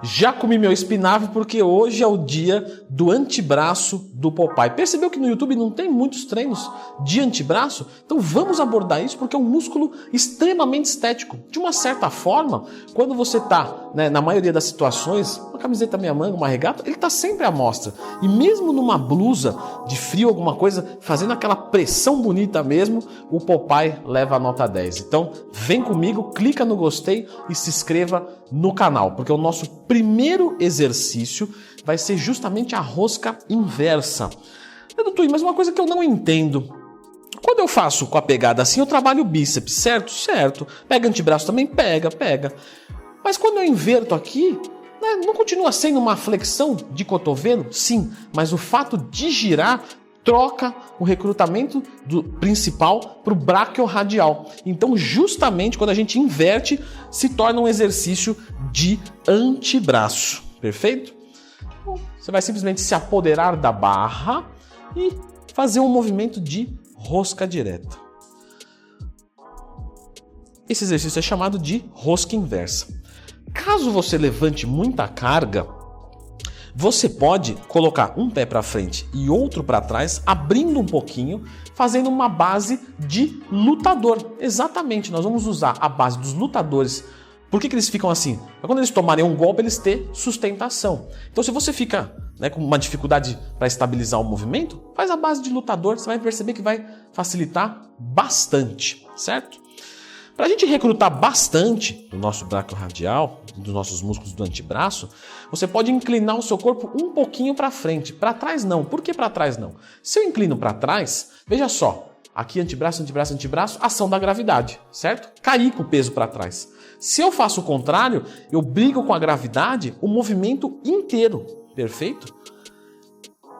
Já comi meu espinafre porque hoje é o dia do antebraço do Popeye. Percebeu que no YouTube não tem muitos treinos de antebraço? Então vamos abordar isso porque é um músculo extremamente estético. De uma certa forma, quando você está, na maioria das situações, uma camiseta meia manga, uma regata, ele está sempre à mostra. E mesmo numa blusa de frio, alguma coisa, fazendo aquela pressão bonita mesmo, o Popeye leva a nota 10. Então vem comigo, clica no gostei e se inscreva no canal, porque o nosso primeiro exercício vai ser justamente a rosca inversa. Doutor, mas uma coisa que eu não entendo. Quando eu faço com a pegada assim, eu trabalho o bíceps, certo? Certo. Pega antebraço também? Pega. Mas quando eu inverto aqui, não continua sendo uma flexão de cotovelo? Sim, mas o fato de girar troca o recrutamento do principal para o braquiorradial. Então, justamente quando a gente inverte, se torna um exercício de antebraço. Perfeito? Então, você vai simplesmente se apoderar da barra e fazer um movimento de rosca direta. Esse exercício é chamado de rosca inversa. Caso você levante muita carga, você pode colocar um pé para frente e outro para trás, abrindo um pouquinho, fazendo uma base de lutador. Exatamente, nós vamos usar a base dos lutadores. Por que eles ficam assim? Para quando eles tomarem um golpe, eles terem sustentação. Então, se você fica com uma dificuldade para estabilizar o movimento, faz a base de lutador, você vai perceber que vai facilitar bastante, certo? Para a gente recrutar bastante do nosso braquiorradial, dos nossos músculos do antebraço, você pode inclinar o seu corpo um pouquinho para frente. Para trás não. Por que para trás não? Se eu inclino para trás, veja só, aqui antebraço, ação da gravidade, certo? Cair com o peso para trás. Se eu faço o contrário, eu brigo com a gravidade o movimento inteiro, perfeito?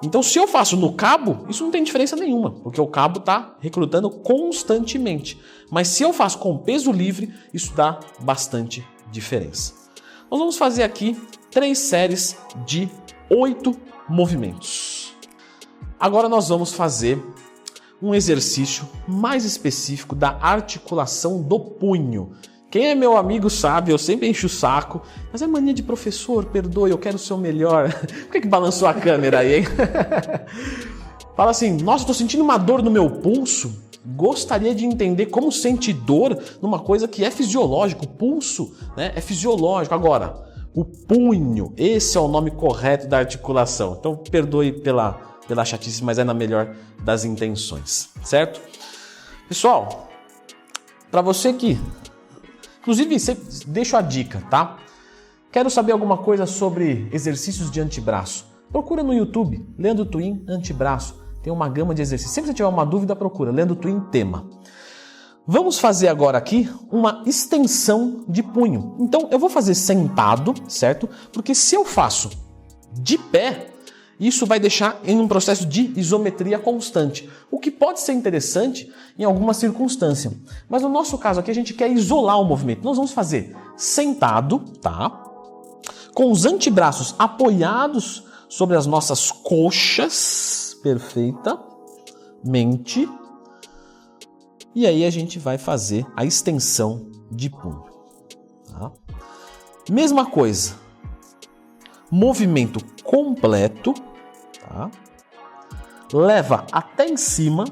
Então, se eu faço no cabo, isso não tem diferença nenhuma, porque o cabo está recrutando constantemente. Mas se eu faço com peso livre, isso dá bastante diferença. Nós vamos fazer aqui 3 séries de 8 movimentos. Agora nós vamos fazer um exercício mais específico da articulação do punho. Quem é meu amigo sabe, eu sempre encho o saco, mas é mania de professor, perdoe, eu quero ser o melhor. Por que balançou a câmera aí, hein? Fala assim, nossa, estou sentindo uma dor no meu pulso. Gostaria de entender como sente dor numa coisa que é fisiológico. O pulso, é fisiológico. Agora, o punho, esse é o nome correto da articulação. Então, perdoe pela chatice, mas é na melhor das intenções, certo? Pessoal, para você que... Inclusive, deixo a dica, tá? Quero saber alguma coisa sobre exercícios de antebraço? Procura no YouTube, Leandro Twin, antebraço. Tem uma gama de exercícios. Sempre que você tiver uma dúvida, procura Leandro Twin, tema. Vamos fazer agora aqui uma extensão de punho. Então, eu vou fazer sentado, certo? Porque se eu faço de pé, isso vai deixar em um processo de isometria constante, o que pode ser interessante em alguma circunstância. Mas no nosso caso aqui a gente quer isolar o movimento. Nós vamos fazer sentado, tá? Com os antebraços apoiados sobre as nossas coxas, perfeitamente. E aí a gente vai fazer a extensão de punho. Tá? Mesma coisa. Movimento completo, tá? Leva até em cima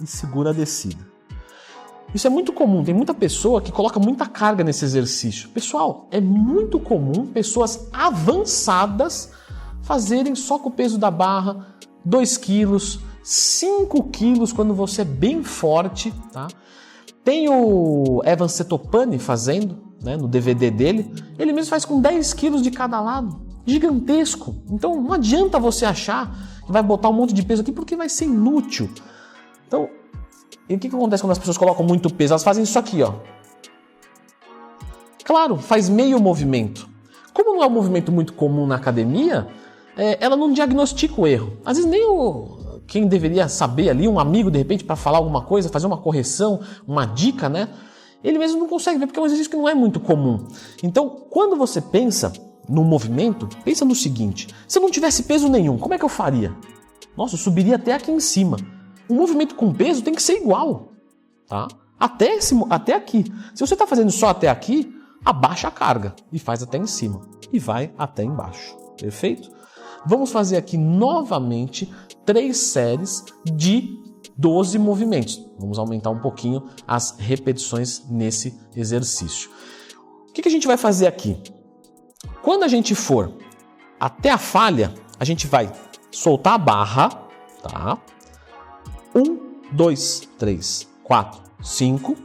e segura a descida. Isso é muito comum, tem muita pessoa que coloca muita carga nesse exercício. Pessoal, é muito comum pessoas avançadas fazerem só com o peso da barra 2 quilos, 5 quilos quando você é bem forte, tá? Tem o Evan Setopani fazendo, no DVD dele, ele mesmo faz com 10 quilos de cada lado. Gigantesco. Então não adianta você achar que vai botar um monte de peso aqui porque vai ser inútil. Então, e o que acontece quando as pessoas colocam muito peso? Elas fazem isso aqui, ó. Claro, faz meio movimento. Como não é um movimento muito comum na academia, ela não diagnostica o erro. Às vezes nem quem deveria saber ali, um amigo de repente para falar alguma coisa, fazer uma correção, uma dica, ele mesmo não consegue ver porque é um exercício que não é muito comum. Então, quando você pensa no movimento, pensa no seguinte, se eu não tivesse peso nenhum, como é que eu faria? Nossa, eu subiria até aqui em cima. O movimento com peso tem que ser igual, tá? Até aqui. Se você está fazendo só até aqui, abaixa a carga e faz até em cima e vai até embaixo. Perfeito? Vamos fazer aqui novamente 3 séries de 12 movimentos. Vamos aumentar um pouquinho as repetições nesse exercício. O que a gente vai fazer aqui? Quando a gente for até a falha, a gente vai soltar a barra, tá? 1, 2, 3, 4, 5.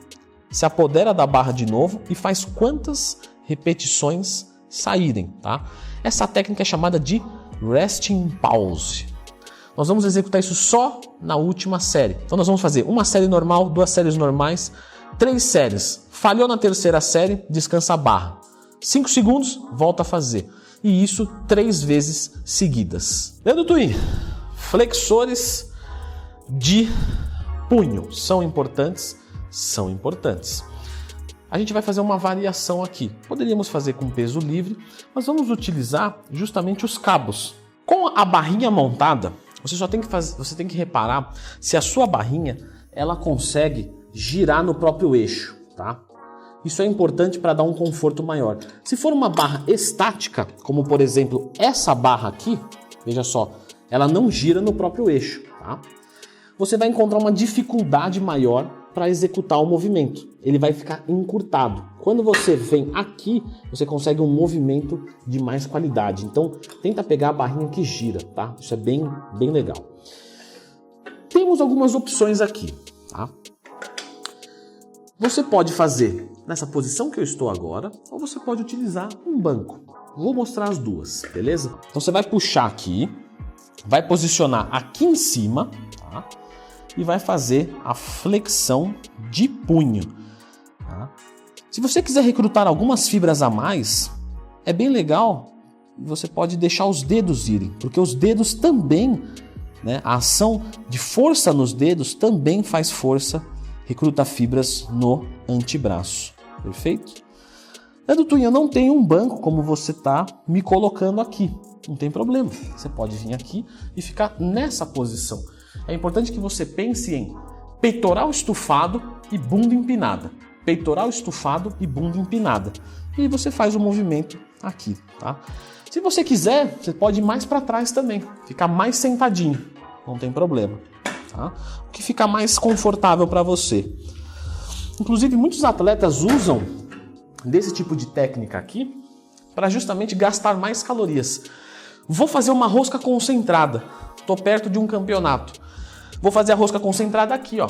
Se apodera da barra de novo e faz quantas repetições saírem, tá? Essa técnica é chamada de resting pause. Nós vamos executar isso só na última série. Então nós vamos fazer uma série normal, 2 séries normais, 3 séries. Falhou na terceira série, descansa a barra. 5 segundos, volta a fazer. E isso 3 vezes seguidas. Leandro Twin, flexores de punho são importantes? São importantes. A gente vai fazer uma variação aqui. Poderíamos fazer com peso livre, mas vamos utilizar justamente os cabos. Com a barrinha montada, você tem que reparar se a sua barrinha ela consegue girar no próprio eixo, tá? Isso é importante para dar um conforto maior. Se for uma barra estática, como por exemplo essa barra aqui, veja só, ela não gira no próprio eixo, tá? Você vai encontrar uma dificuldade maior para executar o movimento. Ele vai ficar encurtado. Quando você vem aqui, você consegue um movimento de mais qualidade. Então, tenta pegar a barrinha que gira, tá? Isso é bem legal. Temos algumas opções aqui, tá? Você pode fazer nessa posição que eu estou agora, ou você pode utilizar um banco. Vou mostrar as duas, beleza? Então, você vai puxar aqui, vai posicionar aqui em cima, tá? E vai fazer a flexão de punho. Tá? Se você quiser recrutar algumas fibras a mais, é bem legal. Você pode deixar os dedos irem, porque os dedos também, né, a ação de força nos dedos também faz força, recruta fibras no antebraço. Perfeito? Leandro Twin, eu não tenho um banco como você está me colocando aqui. Não tem problema. Você pode vir aqui e ficar nessa posição. É importante que você pense em peitoral estufado e bunda empinada. Peitoral estufado e bunda empinada. E você faz o movimento aqui, tá? Se você quiser, você pode ir mais para trás também. Ficar mais sentadinho. Não tem problema, tá? O que fica mais confortável para você. Inclusive, muitos atletas usam desse tipo de técnica aqui para justamente gastar mais calorias. Vou fazer uma rosca concentrada. Estou perto de um campeonato. Vou fazer a rosca concentrada aqui, ó.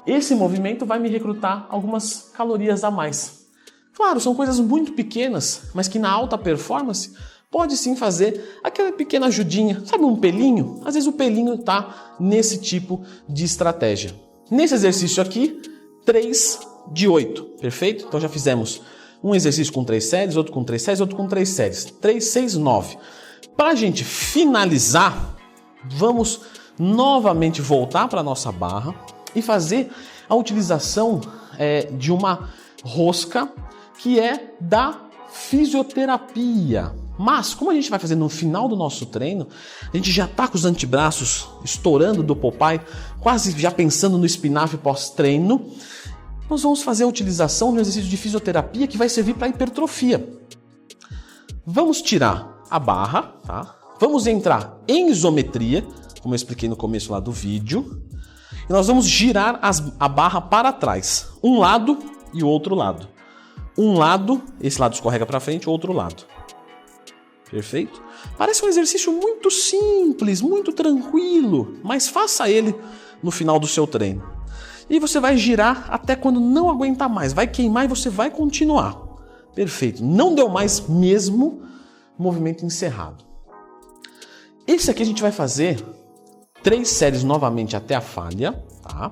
Esse movimento vai me recrutar algumas calorias a mais. Claro, são coisas muito pequenas, mas que na alta performance pode sim fazer aquela pequena ajudinha. Sabe um pelinho? Às vezes o pelinho está nesse tipo de estratégia. Nesse exercício aqui, 3 de 8, perfeito? Então já fizemos um exercício com 3 séries, outro com 3 séries, outro com 3 séries. 3, 6, 9. Para a gente finalizar, vamos novamente voltar para a nossa barra e fazer a utilização de uma rosca que é da fisioterapia. Mas, como a gente vai fazer no final do nosso treino, a gente já está com os antebraços estourando do Popeye, quase já pensando no espinafre pós-treino, nós vamos fazer a utilização de um exercício de fisioterapia que vai servir para hipertrofia. Vamos tirar a barra, tá? Vamos entrar em isometria, como eu expliquei no começo lá do vídeo, e nós vamos girar a barra para trás, um lado e o outro lado. Um lado, esse lado escorrega para frente, o outro lado. Perfeito? Parece um exercício muito simples, muito tranquilo, mas faça ele no final do seu treino. E você vai girar até quando não aguentar mais, vai queimar e você vai continuar. Perfeito. Não deu mais mesmo, movimento encerrado. Esse aqui a gente vai fazer 3 séries novamente até a falha, tá?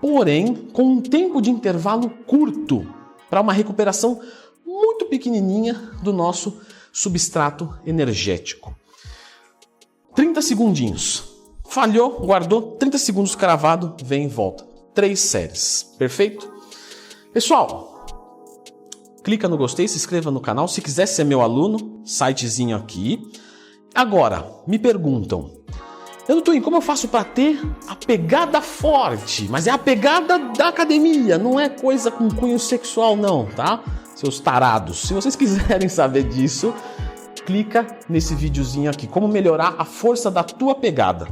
Porém, com um tempo de intervalo curto, para uma recuperação muito pequenininha do nosso substrato energético. 30 segundinhos. Falhou, guardou, 30 segundos cravado, vem e volta. 3 séries. Perfeito? Pessoal, clica no gostei, se inscreva no canal. Se quiser ser meu aluno, sitezinho aqui. Agora, me perguntam, Leandro Twin, como eu faço para ter a pegada forte? Mas é a pegada da academia, não é coisa com cunho sexual não, tá? seus tarados. Se vocês quiserem saber disso, clica nesse videozinho aqui, como melhorar a força da tua pegada.